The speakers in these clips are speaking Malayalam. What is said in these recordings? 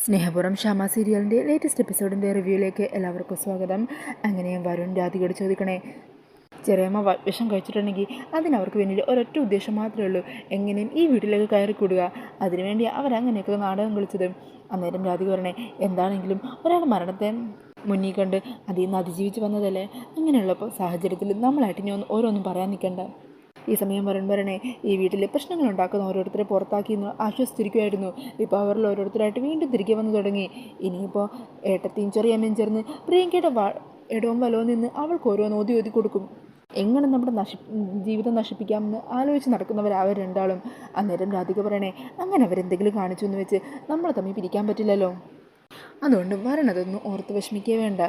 സ്നേഹപുരം ഷാമ സീരിയലിൻ്റെ ലേറ്റസ്റ്റ് എപ്പിസോഡിൻ്റെ റിവ്യൂയിലേക്ക് എല്ലാവർക്കും സ്വാഗതം. അങ്ങനെ വരുൺ രാധികയോട് ചോദിക്കണേ, ചെറിയമ്മ വിഷം കഴിച്ചിട്ടുണ്ടെങ്കിൽ അതിനവർക്ക് പിന്നിൽ ഒരൊറ്റ ഉദ്ദേശം മാത്രമേ ഉള്ളൂ, എങ്ങനെയും ഈ വീട്ടിലേക്ക് കയറി കൂടുക. അതിനുവേണ്ടി അവരങ്ങനെയൊക്കെ നാടകം കളിച്ചത്. അന്നേരം രാധിക പറയണേ, എന്താണെങ്കിലും ഒരാൾ മരണത്തെ മുന്നിൽ കണ്ട് അതിൽ നിന്ന് അതിജീവിച്ച് വന്നതല്ലേ, അങ്ങനെയുള്ളപ്പോൾ സാഹചര്യത്തിൽ നമ്മളായിട്ട് ഇനി ഓരോന്നും പറയാൻ നിൽക്കണ്ട. ഈ സമയം പറയണേ, ഈ വീട്ടിൽ പ്രശ്നങ്ങൾ ഉണ്ടാക്കുന്ന ഓരോരുത്തരെ പുറത്താക്കിയെന്ന് ആശ്വസിച്ചിരിക്കുമായിരുന്നു. ഇപ്പോൾ അവരിൽ ഓരോരുത്തരായിട്ട് വീണ്ടും തിരികെ വന്നു തുടങ്ങി. ഇനിയിപ്പോൾ ഏട്ടത്തെയും ചെറിയമ്മയും ചേർന്ന് പ്രിയങ്കയുടെ ഇടവും വലവും നിന്ന് അവൾക്ക് ഓരോന്ന് ഓതി കൊടുക്കും. എങ്ങനെ നമ്മുടെ ജീവിതം നശിപ്പിക്കാമെന്ന് ആലോചിച്ച് നടക്കുന്നവരവർ രണ്ടാളും. അന്നേരം രാധിക പറയണേ, അങ്ങനെ അവരെന്തെങ്കിലും കാണിച്ചു എന്ന് വെച്ച് നമ്മളെ തമ്മിൽ പിരിക്കാൻ പറ്റില്ലല്ലോ. അതുകൊണ്ട് വരണതൊന്നും ഓർത്ത് വിഷമിക്കേ വേണ്ട.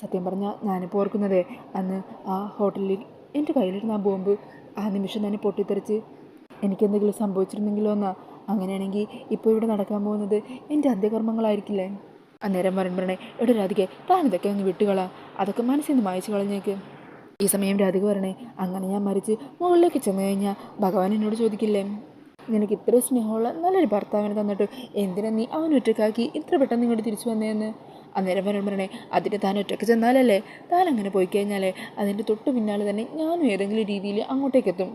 സത്യം പറഞ്ഞാൽ ഞാനിപ്പോൾ ഓർക്കുന്നത്, അന്ന് ആ ഹോട്ടലിൽ എൻ്റെ കയ്യിലിരുന്ന ആ ബോംബ് ആ നിമിഷം തന്നെ പൊട്ടിത്തെറിച്ച് എനിക്കെന്തെങ്കിലും സംഭവിച്ചിരുന്നെങ്കിലോ എന്നാ. അങ്ങനെയാണെങ്കിൽ ഇപ്പോൾ ഇവിടെ നടക്കാൻ പോകുന്നത് എൻ്റെ അന്ത്യകർമ്മങ്ങളായിരിക്കില്ലേ. അന്നേരം പറയണേ, എവിടെ രാധികെ, താൻ ഇതൊക്കെ അങ്ങ് വിട്ടുകളാ, അതൊക്കെ മനസ്സിൽ നിന്ന് മായച്ചു കളഞ്ഞേക്ക്. ഈ സമയം രാധിക പറയണേ, അങ്ങനെ ഞാൻ മരിച്ച് മുകളിലേക്ക് ചെന്ന് കഴിഞ്ഞാൽ ഭഗവാൻ എന്നോട് ചോദിക്കില്ലേ, നിനക്ക് ഇത്ര സ്നേഹമുള്ള നല്ലൊരു ഭർത്താവിനെ തന്നിട്ട് എന്തിനാ നീ അവനൊറ്റക്കാക്കി ഇത്ര പെട്ടെന്ന് ഇങ്ങോട്ട് തിരിച്ചു വന്നതെന്ന്. അന്നേരം പറയണേ, അതിന് താൻ ഒറ്റയ്ക്ക് ചെന്നാലല്ലേ, താൻ അങ്ങനെ പോയി കഴിഞ്ഞാലേ അതിൻ്റെ തൊട്ട് പിന്നാലെ തന്നെ ഞാനും ഏതെങ്കിലും രീതിയിൽ അങ്ങോട്ടേക്കെത്തും.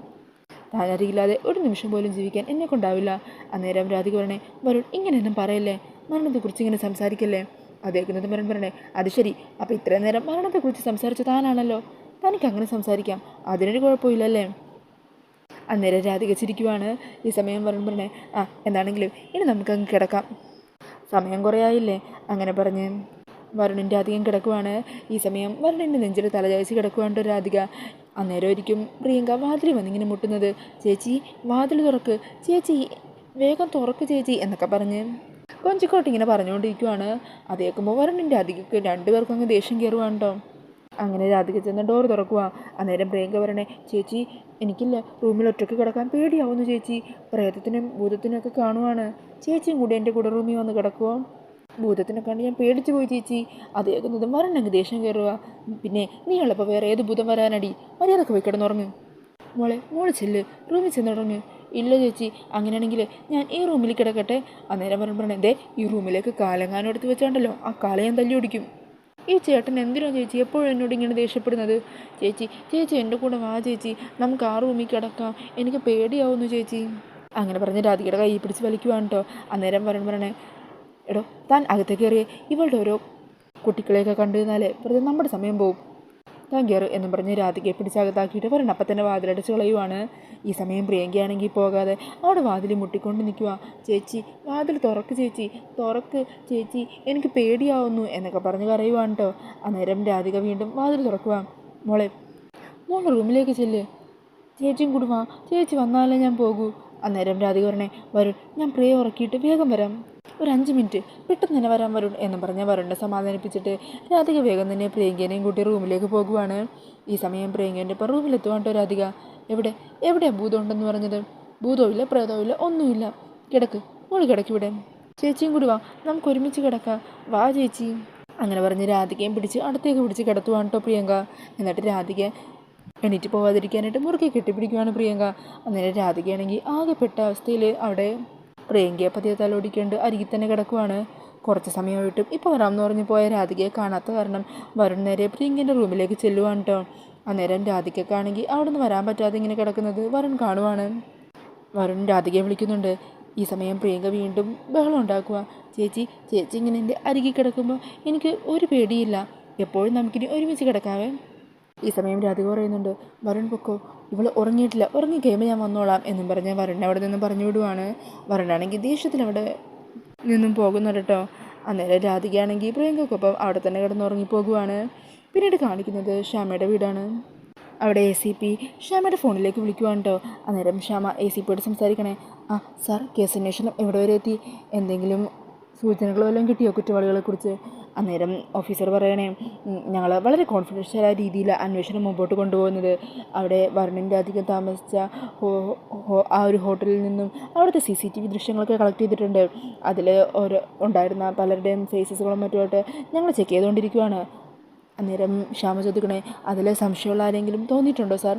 താൻ അറിയില്ലാതെ ഒരു നിമിഷം പോലും ജീവിക്കാൻ എന്നെ കൊണ്ടാവില്ല. അന്നേരം രാധിക പറയണേ, വരുൺ ഇങ്ങനെയൊന്നും പറയല്ലേ, മരണത്തെക്കുറിച്ച് ഇങ്ങനെ സംസാരിക്കല്ലേ. അതേക്കുന്നത് പറയണേ, അത് ശരി, അപ്പോൾ ഇത്രയും നേരം മരണത്തെക്കുറിച്ച് സംസാരിച്ച താനാണല്ലോ, തനിക്ക് അങ്ങനെ സംസാരിക്കാം, അതിനൊരു കുഴപ്പമില്ലല്ലേ. അന്നേരം രാധിക ചിരിക്കുവാണ്. ഈ സമയം പറയണേ, എന്താണെങ്കിലും ഇനി നമുക്കങ്ങ് കിടക്കാം, സമയം കുറേ ആയില്ലേ. അങ്ങനെ പറഞ്ഞ് വരുണിൻ്റെ അധികം കിടക്കുവാണ്. ഈ സമയം വരുണിൻ്റെ നെഞ്ചിൽ തലചായ്ച്ച് കിടക്കുവാണ്ട് രാധിക. അന്നേരം ഒരിക്കും പ്രിയങ്ക വാതിൽ വന്നിങ്ങനെ മുട്ടുന്നത്. ചേച്ചി വാതിൽ തുറക്ക്, ചേച്ചി വേഗം തുറക്ക് ചേച്ചി എന്നൊക്കെ പറഞ്ഞ് കൊഞ്ചിക്കോട്ട് ഇങ്ങനെ പറഞ്ഞുകൊണ്ടിരിക്കുവാണ്. അത് കേൾക്കുമ്പോൾ വരുണിൻ്റെ അധികക്ക് രണ്ടുപേർക്കും അങ്ങ് ദേഷ്യം കയറുവാണ്ടോ. അങ്ങനെ രാധിക ചെന്ന് ഡോർ തുറക്കുക. അന്നേരം പ്രിയങ്ക പറയണേ, ചേച്ചി എനിക്കില്ല റൂമിൽ ഒറ്റയ്ക്ക് കിടക്കാൻ പേടിയാവുന്നു ചേച്ചി, പ്രേതത്തിനും ഭൂതത്തിനും ഒക്കെ കാണുവാണ്, ചേച്ചിയും കൂടി എൻ്റെ കൂടെ റൂമിൽ വന്ന് കിടക്കുമോ, ഭൂതത്തിനെ കണ്ട് ഞാൻ പേടിച്ചു പോയി ചേച്ചി. അത് കേൾക്കുന്നതും വരണമെങ്കിൽ ദേഷ്യം കയറുക. പിന്നെ നീ ഉള്ളപ്പോൾ വേറെ ഏത് ഭൂതം വരാനടി, മര്യാദക്ക് പോയി കിടന്നുറങ്ങ്, മോള് ചെല്ല്, റൂമിൽ ചെന്നുറങ്ങ്. ഇല്ല ചേച്ചി, അങ്ങനെയാണെങ്കിൽ ഞാൻ ഈ റൂമിൽ കിടക്കട്ടെ. അന്നേരം പറഞ്ഞേ, ദേ ഈ റൂമിലേക്ക് കാലങ്ങാനും എടുത്ത് വെച്ചാണ്ടല്ലോ, ആ കാല ഞാൻ തല്ലി ഓടിക്കും. ഈ ചേട്ടൻ എന്തിനാ ചേച്ചി എപ്പോഴും എന്നോട് ഇങ്ങനെ ദേഷ്യപ്പെടുന്നത്. ചേച്ചി എൻ്റെ കൂടെ വാ ചേച്ചി, നമുക്ക് ആ റൂമിൽ കിടക്കാം, എനിക്ക് പേടിയാവുന്നു ചേച്ചി. അങ്ങനെ പറഞ്ഞ് രാധികയുടെ കൈ പിടിച്ച് വലിക്കുവാണ് കേട്ടോ. അന്നേരം പറയണേ, എടോ താൻ അകത്തേക്ക് കയറിയേ, ഇവളുടെ ഓരോ കുട്ടികളെയൊക്കെ കണ്ടു നിന്നാലേ വെറുതെ നമ്മുടെ സമയം പോവും, താൻ കയറ് എന്നും പറഞ്ഞ് രാധികയെ പിടിച്ചകത്താക്കിയിട്ട് വരണം അപ്പം തന്നെ വാതിലടച്ച് കളയുവാണ്. ഈ സമയം പ്രിയങ്കയാണെങ്കിൽ പോകാതെ അവിടെ വാതിൽ മുട്ടിക്കൊണ്ട് നിൽക്കുക. ചേച്ചി വാതിൽ തുറക്ക് ചേച്ചി, തുറക്ക് ചേച്ചി, എനിക്ക് പേടിയാവുന്നു എന്നൊക്കെ പറഞ്ഞ് കരയുവാണ് കേട്ടോ. അന്നേരം രാധിക വീണ്ടും വാതിൽ തുറക്കുക. മോളെ റൂമിലേക്ക് ചെല്ല്, ചേച്ചിയും കൂടി വാ, ചേച്ചി വന്നാലേ ഞാൻ പോകൂ. അന്നേരം രാധിക പറഞ്ഞേ, വരുൺ ഞാൻ പ്രിയ ഉറക്കിയിട്ട് വേഗം വരാം, ഒരു 5 മിനിറ്റ് പെട്ടെന്ന് തന്നെ വരാൻ വരുൺ എന്നും പറഞ്ഞ് വരുണിനെ സമാധാനിപ്പിച്ചിട്ട് രാധിക വേഗം തന്നെ പ്രിയങ്കേനെയും കൂട്ടി റൂമിലേക്ക് പോകുവാണ്. ഈ സമയം പ്രിയങ്കേൻ്റെ ഇപ്പം റൂമിലെത്തുവാണ്ടോ രാധിക. എവിടെയാണ് ഭൂതം ഉണ്ടെന്ന് പറഞ്ഞത്, ഭൂതവും ഇല്ല പ്രേതവും ഇല്ല ഒന്നുമില്ല, കിടക്ക് മോള് കിടക്ക്, ഇവിടെ ചേച്ചിയും കൂടി വാ, നമുക്ക് ഒരുമിച്ച് കിടക്കാം, വാ ചേച്ചി. അങ്ങനെ പറഞ്ഞ് രാധികയും അടുത്തേക്ക് പിടിച്ച് കിടത്തുവാണ് കേട്ടോ പ്രിയങ്ക. എന്നിട്ട് രാധിക എണീറ്റ് പോവാതിരിക്കാനായിട്ട് മുറുകെ കെട്ടിപ്പിടിക്കുവാണ് പ്രിയങ്ക. അന്നേരം രാധികയാണെങ്കിൽ ആകെപ്പെട്ട അവസ്ഥയിൽ അവിടെ പ്രിയങ്കയെ പതിയെ തലോടിക്കൊണ്ട് അരികിൽ തന്നെ കിടക്കുവാണ്. കുറച്ച് സമയമായിട്ടും ഇപ്പോൾ വരാമെന്ന് പറഞ്ഞ് പോയ രാധികയെ കാണാത്ത കാരണം വരുൺ നേരെ പ്രിയങ്കൻ്റെ റൂമിലേക്ക് ചെല്ലുവാണ് കേട്ടോ. അന്നേരം രാധികക്കാണെങ്കിൽ അവിടെ നിന്ന് വരാൻ പറ്റാതെ ഇങ്ങനെ കിടക്കുന്നത് വരുൺ കാണുവാണ്. വരുൺ രാധികയെ വിളിക്കുന്നുണ്ട്. ഈ സമയം പ്രിയങ്ക വീണ്ടും ബഹളം ഉണ്ടാക്കുക. ചേച്ചി ഇങ്ങനെ എൻ്റെ അരികിൽ കിടക്കുമ്പോൾ എനിക്ക് ഒരു പേടിയില്ല, എപ്പോഴും നമുക്കിനി ഒരുമിച്ച് കിടക്കാവേ. ഈ സമയം രാധിക പറയുന്നുണ്ട്, വരുൺ പൊക്കോ, ഇവൾ ഉറങ്ങിയിട്ടില്ല, ഉറങ്ങി കഴിയുമ്പോൾ ഞാൻ വന്നോളാം എന്നും പറഞ്ഞ് വരുൺ അവിടെ നിന്നും പറഞ്ഞു വിടുവാണ്. വരുണാണെങ്കിൽ ദേഷ്യത്തിൽ അവിടെ നിന്നും പോകുന്നുണ്ട് കേട്ടോ. അന്നേരം രാധികയാണെങ്കിൽ പ്രിയങ്കക്കൊപ്പം അവിടെ തന്നെ കിടന്നുറങ്ങിപ്പോകുവാണ്. പിന്നീട് കാണിക്കുന്നത് ശ്യാമയുടെ വീടാണ്. അവിടെ ACP ശ്യാമയുടെ ഫോണിലേക്ക് വിളിക്കുവാണ് കേട്ടോ. അന്നേരം ശ്യാമ ACPയോട് സംസാരിക്കണേ, സാർ കേസ് അന്വേഷണം എവിടെ വരെ എത്തി, എന്തെങ്കിലും സൂചനകൾ വല്ലതും കിട്ടിയോ കുറ്റവാളികളെക്കുറിച്ച്. അന്നേരം ഓഫീസർ പറയണേ, ഞങ്ങൾ വളരെ കോൺഫിഡൻഷ്യലായ രീതിയിൽ അന്വേഷണം മുമ്പോട്ട് കൊണ്ടുപോകുന്നത്. അവിടെ വരുണിൻ്റെ അധികം താമസിച്ച ആ ഒരു ഹോട്ടലിൽ നിന്നും അവിടുത്തെ CCTV ദൃശ്യങ്ങളൊക്കെ കളക്ട് ചെയ്തിട്ടുണ്ട്. അതിൽ ഉണ്ടായിരുന്ന പലരുടെയും ഫേസസുകളും മറ്റുമായിട്ട് ഞങ്ങൾ ചെക്ക് ചെയ്തുകൊണ്ടിരിക്കുകയാണ്. അന്നേരം ശ്യാമ ചോദിക്കണേ, അതിൽ സംശയമുള്ള ആരെങ്കിലും തോന്നിയിട്ടുണ്ടോ സാർ.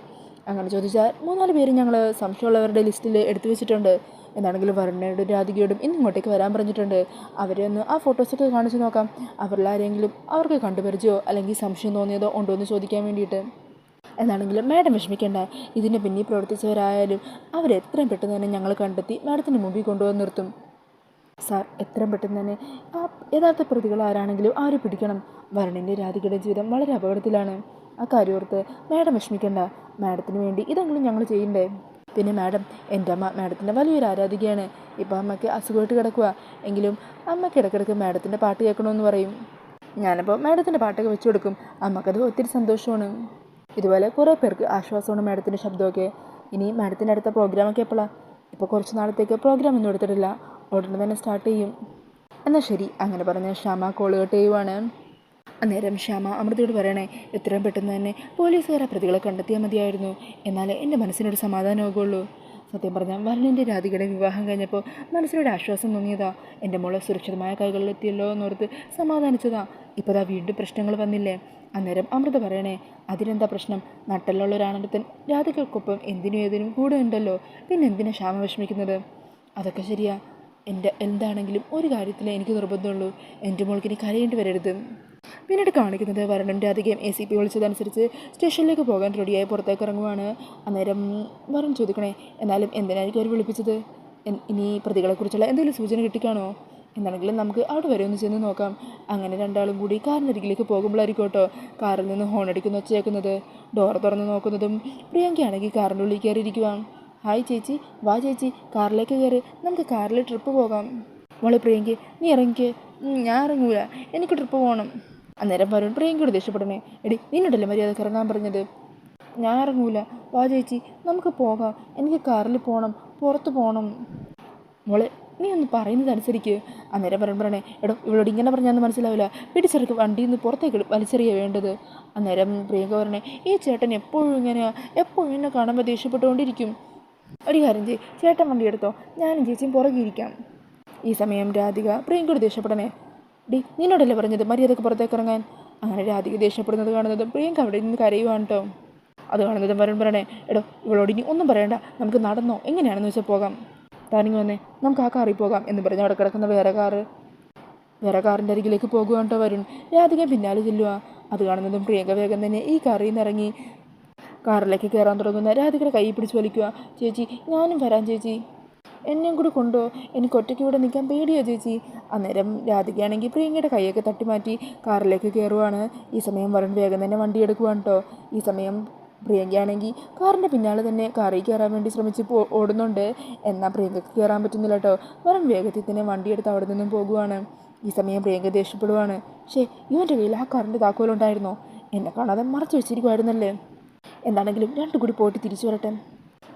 അങ്ങനെ ചോദിച്ചാൽ 3-4 പേര് ഞങ്ങൾ സംശയമുള്ളവരുടെ ലിസ്റ്റിൽ എടുത്തു വെച്ചിട്ടുണ്ട് എന്താണെങ്കിലും വരുണയോടും രാധികയോടും ഇന്നിങ്ങോട്ടേക്ക് വരാൻ പറഞ്ഞിട്ടുണ്ട്. അവരെ ഒന്ന് ആ ഫോട്ടോസൊക്കെ കാണിച്ച് നോക്കാം. അവരിൽ ആരെങ്കിലും അവർക്ക് കണ്ടുപരിചയോ അല്ലെങ്കിൽ സംശയം തോന്നിയതോ ഉണ്ടോ എന്ന് ചോദിക്കാൻ വേണ്ടിയിട്ട്. എന്നാണെങ്കിലും മാഡം വിഷമിക്കേണ്ട. ഇതിന് പിന്നിൽ പ്രവർത്തിച്ചവരായാലും അവരെത്രയും പെട്ടെന്ന് തന്നെ ഞങ്ങൾ കണ്ടെത്തി മാഡത്തിൻ്റെ മുമ്പിൽ കൊണ്ടുവന്ന് നിർത്തും. സാർ, എത്രയും പെട്ടെന്ന് തന്നെ ആ യഥാർത്ഥ പ്രതികൾ ആരാണെങ്കിലും അവരെ പിടിക്കണം. വരുണിൻ്റെ രാധികയുടെ ജീവിതം വളരെ അപകടത്തിലാണ്. ആ കാര്യം ഓർത്ത് മാഡം വിഷമിക്കേണ്ട. മാഡത്തിന് വേണ്ടി ഇതെങ്കിലും ഞങ്ങൾ ചെയ്യണ്ടേ? പിന്നെ മാഡം, എൻ്റെ അമ്മ മാഡത്തിൻ്റെ വലിയൊരു ആരാധികയാണ്. ഇപ്പോൾ അമ്മയ്ക്ക് അസുഖമായിട്ട് കിടക്കുക. എങ്കിലും അമ്മയ്ക്ക് ഇടയ്ക്കിടയ്ക്ക് മാഡത്തിൻ്റെ പാട്ട് കേൾക്കണമെന്ന് പറയും. ഞാനപ്പോൾ മാഡത്തിൻ്റെ പാട്ടൊക്കെ വെച്ച് കൊടുക്കും. അമ്മക്കത് ഒത്തിരി സന്തോഷമാണ്. ഇതുപോലെ കുറേ പേർക്ക് ആശ്വാസമാണ് മാഡത്തിൻ്റെ ശബ്ദമൊക്കെ. ഇനി മാഡത്തിൻ്റെ അടുത്ത പ്രോഗ്രാമൊക്കെ എപ്പോഴാണ്? ഇപ്പോൾ കുറച്ച് നാളത്തേക്ക് പ്രോഗ്രാം ഒന്നും എടുത്തിട്ടില്ല. ഉടനെ തന്നെ സ്റ്റാർട്ട് ചെയ്യും. എന്നാൽ ശരി, അങ്ങനെ പറഞ്ഞ് ശ്യാമ കോൾ കട്ട് ചെയ്യുവാണ്. അന്നേരം ശ്യാമ അമൃതയോട് പറയണേ, എത്രയും പെട്ടെന്ന് തന്നെ പോലീസുകാരെ പ്രതികളെ കണ്ടെത്തിയാൽ മതിയായിരുന്നു. എന്നാലേ എൻ്റെ മനസ്സിനൊരു സമാധാനമാകുള്ളൂ. സത്യം പറഞ്ഞാൽ വരുണിൻ്റെ രാധികയുടെ വിവാഹം കഴിഞ്ഞപ്പോൾ മനസ്സിനൊരു ആശ്വാസം തോന്നിയതാ. എൻ്റെ മോളെ സുരക്ഷിതമായ കൈകളിലെത്തിയല്ലോ എന്നോർത്ത് സമാധാനിച്ചതാ. ഇപ്പോൾ ദാ വീണ്ടും പ്രശ്നങ്ങൾ വന്നില്ലേ? അന്നേരം അമൃത പറയണേ, അതിനെന്താ പ്രശ്നം? നട്ടലുള്ള ഒരാണടുത്തൻ രാധികൾക്കൊപ്പം എന്തിനും ഏതിനും കൂടെ ഉണ്ടല്ലോ. പിന്നെ എന്തിനാ ശ്യാമ വിഷമിക്കുന്നത്? അതൊക്കെ ശരിയാ. എന്താണെങ്കിലും ഒരു കാര്യത്തിലേ എനിക്ക് നിർബന്ധമുള്ളൂ. എൻ്റെ മോൾക്കിനി കരയേണ്ടി വരരുത്. പിന്നീട് കാണിക്കുന്നത് വരുണും രാധികയും ACP വിളിച്ചതനുസരിച്ച് സ്റ്റേഷനിലേക്ക് പോകാൻ റെഡിയായി പുറത്തേക്ക് ഇറങ്ങുവാണ്. അന്നേരം വരുൺ ചോദിക്കണേ, എന്നാലും എന്തിനായിരിക്കും അവർ വിളിപ്പിച്ചത്? ഇനി പ്രതികളെക്കുറിച്ചുള്ള എന്തെങ്കിലും സൂചന കിട്ടിക്കാണോ? എന്നാണെങ്കിലും നമുക്ക് അവിടെ വരെ ഒന്ന് ചെന്ന് നോക്കാം. അങ്ങനെ രണ്ടാളും കൂടി കാറിനരികിലേക്ക് പോകുമ്പോഴായിരിക്കും കേട്ടോ കാറിൽ നിന്ന് ഹോണടിക്കുന്ന ഒച്ചയാക്കുന്നത്. ഡോർ തുറന്ന് നോക്കുന്നതും പ്രിയങ്കയാണെങ്കിൽ കാറിൻ്റെ ഉള്ളിൽ കയറിയിരിക്കുക. ഹായ് ചേച്ചി, വാ ചേച്ചി, കാറിലേക്ക് കയറി, നമുക്ക് കാറിൽ ട്രിപ്പ് പോകാം. മോളെ പ്രിയങ്കി, നീ ഇറങ്ങിക്ക്. ഞാൻ ഇറങ്ങൂല, എനിക്ക് ട്രിപ്പ് പോകണം. അന്നേരം വരുൺ പ്രിയങ്കയോട് ദേഷ്യപ്പെടണേ, എടി നിന്നോടല്ലേ മര്യാദക്ക് ഇറങ്ങാൻ പറഞ്ഞത്? ഞാൻ ഇറങ്ങൂല, വാ ചേച്ചി നമുക്ക് പോകാം, എനിക്ക് കാറിൽ പോകണം, പുറത്ത് പോകണം. മോളെ നീ ഒന്ന് പറയുന്നത് അനുസരിക്ക്. അന്നേരം വരുൺ പറയണേ, എടോ ഇവളോട് ഇങ്ങനെ പറഞ്ഞാൽ മനസ്സിലാവില്ല, പിടിച്ചെടുക്ക് വണ്ടിയിൽ നിന്ന് പുറത്തേക്ക് വലിച്ചെറിയ വേണ്ടത്. അന്നേരം പ്രിയങ്ക പറയണേ, ഈ ചേട്ടൻ എപ്പോഴും ഇങ്ങനെയാ, എപ്പോഴും എന്നെ കാണുമ്പോൾ ദേഷ്യപ്പെട്ടുകൊണ്ടിരിക്കും. ഒരു കാര്യം ചെയ്യ്, ചേട്ടൻ വണ്ടി എടുത്തോ, ഞാനും ചേച്ചിയും പുറകിരിക്കാം. ഈ സമയം രാധിക പ്രിയങ്കയോട് ദേഷ്യപ്പെടണേ, ഡി നിന്നോടല്ലേ പറഞ്ഞത് മര്യാദക്ക് പുറത്തേക്ക് ഇറങ്ങാൻ? അങ്ങനെ രാധിക ദേഷ്യപ്പെടുന്നത് കാണുന്നതും പ്രിയങ്ക അവിടെ നിന്ന് കരയുവാണ് കേട്ടോ. അത് കാണുന്നതും വരുൺ പറയണേ, എടോ ഇവളോട് ഇനി ഒന്നും പറയണ്ട, നമുക്ക് നടന്നോ എങ്ങനെയാണെന്ന് വെച്ചാൽ പോകാം. താനിങ്ങ് വന്നേ, നമുക്ക് ആ കാറിൽ പോകാം എന്ന് പറഞ്ഞ് അവിടെ കിടക്കുന്ന വേറെ കാറിൻ്റെ അരികിലേക്ക് പോകുവാണ് കേട്ടോ വരുൺ. രാധിക പിന്നാലെ ചെല്ലുക. അത് കാണുന്നതും പ്രിയങ്ക വേഗം തന്നെ ഈ കാറിൽ നിന്ന് ഇറങ്ങി കാറിലേക്ക് കയറാൻ തുടങ്ങുന്ന രാധികയുടെ കൈ പിടിച്ച് വലിക്കുക. ചേച്ചി ഞാനും വരാം ചേച്ചി, എന്നെയും കൂടി കൊണ്ടോ, എനിക്ക് ഒറ്റയ്ക്ക് ഇവിടെ നിൽക്കാൻ പേടിയോ ചേച്ചി. അന്നേരം രാധികയാണെങ്കിൽ പ്രിയങ്കയുടെ കൈയൊക്കെ തട്ടിമാറ്റി കാറിലേക്ക് കയറുവാണ്. ഈ സമയം വരുൺ വേഗം തന്നെ വണ്ടി എടുക്കുവാണ് കേട്ടോ. ഈ സമയം പ്രിയങ്കയാണെങ്കിൽ കാറിൻ്റെ പിന്നാലെ തന്നെ കാറിൽ കയറാൻ വേണ്ടി ശ്രമിച്ച് ഓടുന്നുണ്ട്. എന്നാൽ പ്രിയങ്കയ്ക്ക് കയറാൻ പറ്റുന്നില്ല കേട്ടോ. വരുൺ വേഗത്തിൽ തന്നെ വണ്ടിയെടുത്ത് അവിടെ നിന്നും പോകുവാണ്. ഈ സമയം പ്രിയങ്ക ദേഷ്യപ്പെടുവാണ്, ഷേ ഇവൻ്റെ കയ്യിൽ ആ കാറിൻ്റെ താക്കോലുണ്ടായിരുന്നോ? എന്നെ കാണാതെ മറച്ചു വെച്ചിരിക്കുമായിരുന്നല്ലേ. എന്താണെങ്കിലും രണ്ടും കൂടി പോയിട്ട് തിരിച്ചു വരട്ടെ,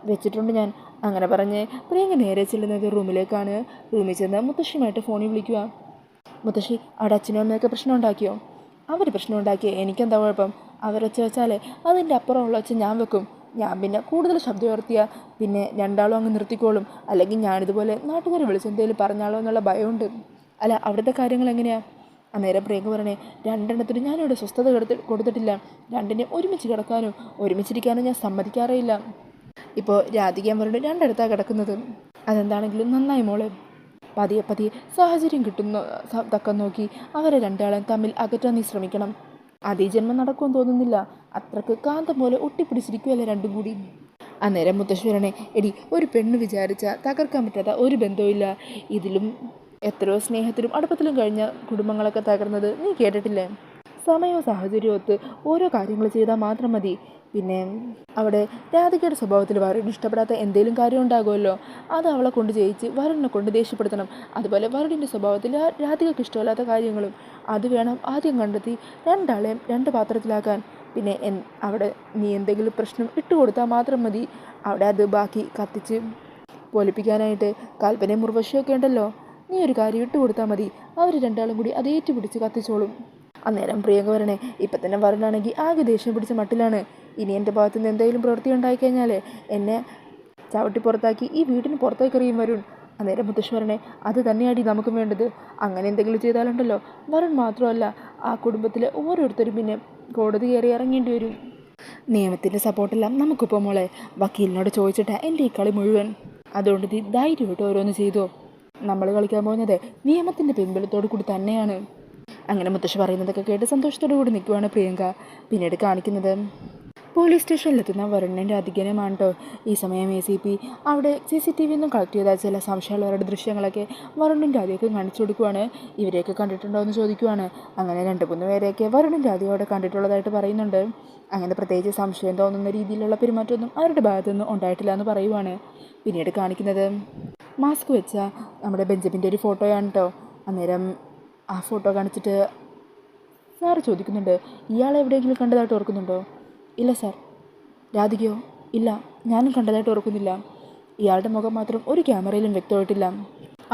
വെച്ചിട്ടുണ്ട് ഞാൻ. അങ്ങനെ പറഞ്ഞ് പ്രിയങ്ക നേരെ ചെല്ലുന്നത് റൂമിലേക്കാണ്. റൂമിൽ ചെന്ന് മുത്തശ്ശിയുമായിട്ട് ഫോണിൽ വിളിക്കുക. മുത്തശ്ശി, അവിടെ അച്ഛനും അമ്മയൊക്കെ പ്രശ്നം ഉണ്ടാക്കിയോ? അവർ പ്രശ്നം ഉണ്ടാക്കിയോ? എനിക്കെന്താ കുഴപ്പം? അവരൊച്ച വെച്ചാൽ അതിൻ്റെ അപ്പുറമുള്ള ഒച്ച ഞാൻ വെക്കും. ഞാൻ പിന്നെ കൂടുതൽ ശബ്ദം ഉയർത്തിയാൽ പിന്നെ രണ്ടാളും അങ്ങ് നിർത്തിക്കോളും. അല്ലെങ്കിൽ ഞാനിതുപോലെ നാട്ടുകാരെ വിളിച്ച് എന്തെങ്കിലും പറഞ്ഞാലോ എന്നുള്ള ഭയമുണ്ട്. അല്ല അവിടുത്തെ കാര്യങ്ങൾ എങ്ങനെയാണ്? അന്നേരം പ്രിയങ്ക പറയണേ, രണ്ടെണ്ണത്തിന് ഞാനിവിടെ സ്വസ്ഥത കൊടുത്തിട്ടില്ല. രണ്ടിനെ ഒരുമിച്ച് കിടക്കാനും ഒരുമിച്ചിരിക്കാനും ഞാൻ സമ്മതിക്കാറേയില്ല. ഇപ്പോൾ രാധികയും അവരുടെ രണ്ടിടത്താണ് കിടക്കുന്നത്. അതെന്താണെങ്കിലും നന്നായി മോളെ. പതിയെ സാഹചര്യം കിട്ടുന്ന തക്കം നോക്കി അവരെ രണ്ടാളും തമ്മിൽ അകറ്റാൻ നീ ശ്രമിക്കണം. ജന്മം നടക്കുമെന്ന് തോന്നുന്നില്ല, അത്രക്ക് കാന്തം പോലെ ഒട്ടിപ്പിടിച്ചിരിക്കുകയല്ലേ രണ്ടും കൂടി. അന്നേരം മുത്തശ്ശി എടി ഒരു പെണ്ണ് വിചാരിച്ചാൽ തകർക്കാൻ പറ്റാത്ത ഒരു ബന്ധവുമില്ല. ഇതിലും എത്രയോ സ്നേഹത്തിലും അടുപ്പത്തിലും കഴിഞ്ഞ കുടുംബങ്ങളൊക്കെ തകർന്നത് നീ കേട്ടിട്ടില്ലേ? സമയവും സാഹചര്യവും ഒത്ത് ഓരോ കാര്യങ്ങൾ ചെയ്താൽ മാത്രം മതി. പിന്നെ അവിടെ രാധികയുടെ സ്വഭാവത്തിൽ വരുണിന് ഇഷ്ടപ്പെടാത്ത എന്തെങ്കിലും കാര്യം ഉണ്ടാകുമല്ലോ, അത് അവളെ കൊണ്ട് ജയിച്ച് വരുണിനെ കൊണ്ട് ദേഷ്യപ്പെടുത്തണം. അതുപോലെ വരുണിൻ്റെ സ്വഭാവത്തിൽ രാധികയ്ക്ക് ഇഷ്ടമല്ലാത്ത കാര്യങ്ങളും അത് വേണം ആദ്യം കണ്ടെത്തി രണ്ടാളെയും രണ്ട് പാത്രത്തിലാക്കാൻ. പിന്നെ അവിടെ നീ എന്തെങ്കിലും പ്രശ്നം ഇട്ടുകൊടുത്താൽ മാത്രം മതി. അവിടെ അത് ബാക്കി കത്തിച്ച് പൊലിപ്പിക്കാനായിട്ട് കൽപ്പനയും മുർവശിയൊക്കെ ഉണ്ടല്ലോ. നീ ഒരു കാര്യം ഇട്ടുകൊടുത്താൽ മതി, അവർ രണ്ടാളും കൂടി അത് ഏറ്റുപിടിച്ച് കത്തിച്ചോളും. അന്നേരം പ്രിയങ്ക പറയണേ, ഇപ്പം തന്നെ വരുണാണെങ്കിൽ ആകെ ദേഷ്യം പിടിച്ച മട്ടിലാണ്. ഇനി എൻ്റെ ഭാഗത്തു നിന്ന് എന്തെങ്കിലും പ്രവൃത്തി ഉണ്ടായിക്കഴിഞ്ഞാൽ എന്നെ ചവിട്ടി പുറത്താക്കി ഈ വീടിന് പുറത്തേക്ക് എറിയും വരുൺ. അന്നേരം മുത്തശ്ശി പറയണേ, അത് തന്നെയാടി നമുക്കും വേണ്ടത്. അങ്ങനെ എന്തെങ്കിലും ചെയ്താലുണ്ടല്ലോ വരുൺ മാത്രമല്ല ആ കുടുംബത്തിലെ ഓരോരുത്തരും പിന്നെ കോടതി കയറി ഇറങ്ങേണ്ടി വരും. നിയമത്തിൻ്റെ സപ്പോർട്ടെല്ലാം നമുക്കിപ്പോൾ മോളെ. വക്കീലിനോട് ചോദിച്ചിട്ടാണ് എൻ്റെ ഈ കളി മുഴുവൻ. അതുകൊണ്ട് നീ ധൈര്യമായിട്ട് ഓരോന്ന് ചെയ്തോ. നമ്മൾ കളിക്കാൻ പോകുന്നത് നിയമത്തിൻ്റെ പിൻബലത്തോടു കൂടി തന്നെയാണ്. അങ്ങനെ മുത്തശ്ശി പറയുന്നതൊക്കെ കേട്ട് സന്തോഷത്തോടു കൂടി നിൽക്കുവാണ് പ്രിയങ്ക. പിന്നീട് കാണിക്കുന്നത് പോലീസ് സ്റ്റേഷനിലെത്തുന്ന വരുണിൻ്റെ അധികനമാണ് കേട്ടോ. ഈ സമയം ACP അവിടെ CCTV ഒന്നും കളക്ട് ചെയ്താൽ ചില സംശയമുള്ളവരുടെ ദൃശ്യങ്ങളൊക്കെ വരുണിൻ്റെ ആദ്യമൊക്കെ കാണിച്ചു കൊടുക്കുവാണ്. ഇവരെയൊക്കെ കണ്ടിട്ടുണ്ടോ എന്ന് ചോദിക്കുവാണ്. അങ്ങനെ 2-3 പേരെയൊക്കെ വരുണിൻ്റെ ആദ്യം അവിടെ കണ്ടിട്ടുള്ളതായിട്ട് പറയുന്നുണ്ട്. അങ്ങനെ പ്രത്യേകിച്ച് സംശയം തോന്നുന്ന രീതിയിലുള്ള പെരുമാറ്റമൊന്നും അവരുടെ ഭാഗത്തുനിന്ന് ഉണ്ടായിട്ടില്ല എന്ന് പറയുവാണ്. പിന്നീട് കാണിക്കുന്നത് മാസ്ക് വെച്ച നമ്മുടെ ബെഞ്ചമിൻ്റെ ഒരു ഫോട്ടോയാണ് കേട്ടോ. അന്നേരം ആ ഫോട്ടോ കാണിച്ചിട്ട് സാറ് ചോദിക്കുന്നുണ്ട്, ഇയാളെ എവിടെയെങ്കിലും കണ്ടതായിട്ട് ഓർക്കുന്നുണ്ടോ? ഇല്ല സാർ. രാധികയോ? ഇല്ല, ഞാനും കണ്ടതായിട്ട് ഓർക്കുന്നില്ല. ഇയാളുടെ മുഖം മാത്രം ഒരു ക്യാമറയിലും വ്യക്തമായിട്ടില്ല.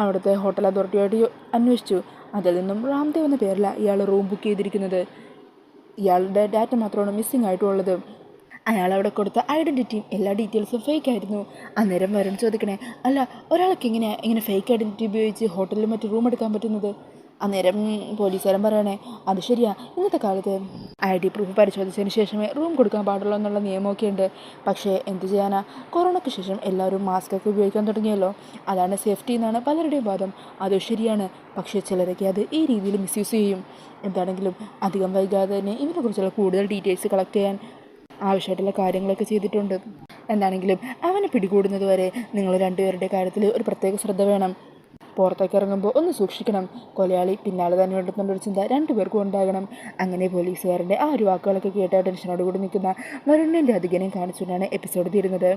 അവിടുത്തെ ഹോട്ടൽ അതോറിറ്റിയായിട്ട് അന്വേഷിച്ചു. അതിൽ നിന്നും രാംദേവ് എന്ന പേരില ഇയാൾ റൂം ബുക്ക് ചെയ്തിരിക്കുന്നത്. ഇയാളുടെ ഡാറ്റ മാത്രമാണ് മിസ്സിംഗ് ആയിട്ടുള്ളത്. അയാൾ അവിടെ കൊടുത്ത ഐഡൻറ്റിറ്റിയും എല്ലാ ഡീറ്റെയിൽസും ഫേക്ക് ആയിരുന്നു. അന്നേരം വരുൺ ചോദിക്കണേ, അല്ല ഒരാൾക്ക് ഇങ്ങനെ ഫേക്ക് ഐഡൻറ്റിറ്റി ഉപയോഗിച്ച് ഹോട്ടലിൽ മറ്റ് റൂം എടുക്കാൻ പറ്റുന്നത്? അന്നേരം പോലീസുകാരൻ പറയണേ, അത് ശരിയാ, ഇന്നത്തെ കാലത്ത് ID പ്രൂഫ് പരിശോധിച്ചതിന് ശേഷമേ റൂം കൊടുക്കാൻ പാടുള്ളൂ എന്നുള്ള നിയമമൊക്കെ ഉണ്ട്. പക്ഷേ എന്ത് ചെയ്യാനാ, കൊറോണയ്ക്ക് ശേഷം എല്ലാവരും മാസ്കൊക്കെ ഉപയോഗിക്കാൻ തുടങ്ങിയല്ലോ. അതാണ് സേഫ്റ്റി എന്നാണ് പലരുടെയും വാദം. അത് ശരിയാണ്. പക്ഷേ ചിലരൊക്കെ അത് ഈ രീതിയിൽ മിസ്യൂസ് ചെയ്യും. എന്താണെങ്കിലും അധികം വൈകാതെ തന്നെ ഇതിനെക്കുറിച്ചുള്ള കൂടുതൽ ഡീറ്റെയിൽസ് കളക്ട് ചെയ്യാൻ ആവശ്യമായിട്ടുള്ള കാര്യങ്ങളൊക്കെ ചെയ്തിട്ടുണ്ട്. എന്താണെങ്കിലും അവനെ പിടികൂടുന്നത് വരെ നിങ്ങൾ 2 പേരുടെ കാര്യത്തിൽ ഒരു പ്രത്യേക ശ്രദ്ധ വേണം. പുറത്തേക്ക് ഇറങ്ങുമ്പോൾ ഒന്ന് സൂക്ഷിക്കണം. കൊലയാളി പിന്നാലെ തന്നെ ഉണ്ടെന്നുള്ളൊരു ചിന്ത 2 പേർക്കും ഉണ്ടാകണം. അങ്ങനെ പോലീസുകാരൻ്റെ ആ ഒരു വാക്കുകളൊക്കെ കേട്ട ടെൻഷനോടുകൂടി നിൽക്കുന്ന വരുണിൻ്റെ അധികനെയും കാണിച്ചുകൊണ്ടാണ് എപ്പിസോഡ് തീരുന്നത്.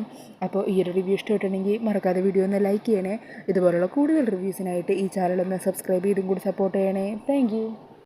അപ്പോൾ ഈ ഒരു റിവ്യൂ ഇഷ്ടമായിട്ടുണ്ടെങ്കിൽ മറക്കാതെ വീഡിയോ ഒന്ന് ലൈക്ക് ചെയ്യണേ. ഇതുപോലുള്ള കൂടുതൽ റിവ്യൂസിനായിട്ട് ഈ ചാനൽ ഒന്ന് സബ്സ്ക്രൈബ് ചെയ്തും കൂടി സപ്പോർട്ട് ചെയ്യണേ. താങ്ക്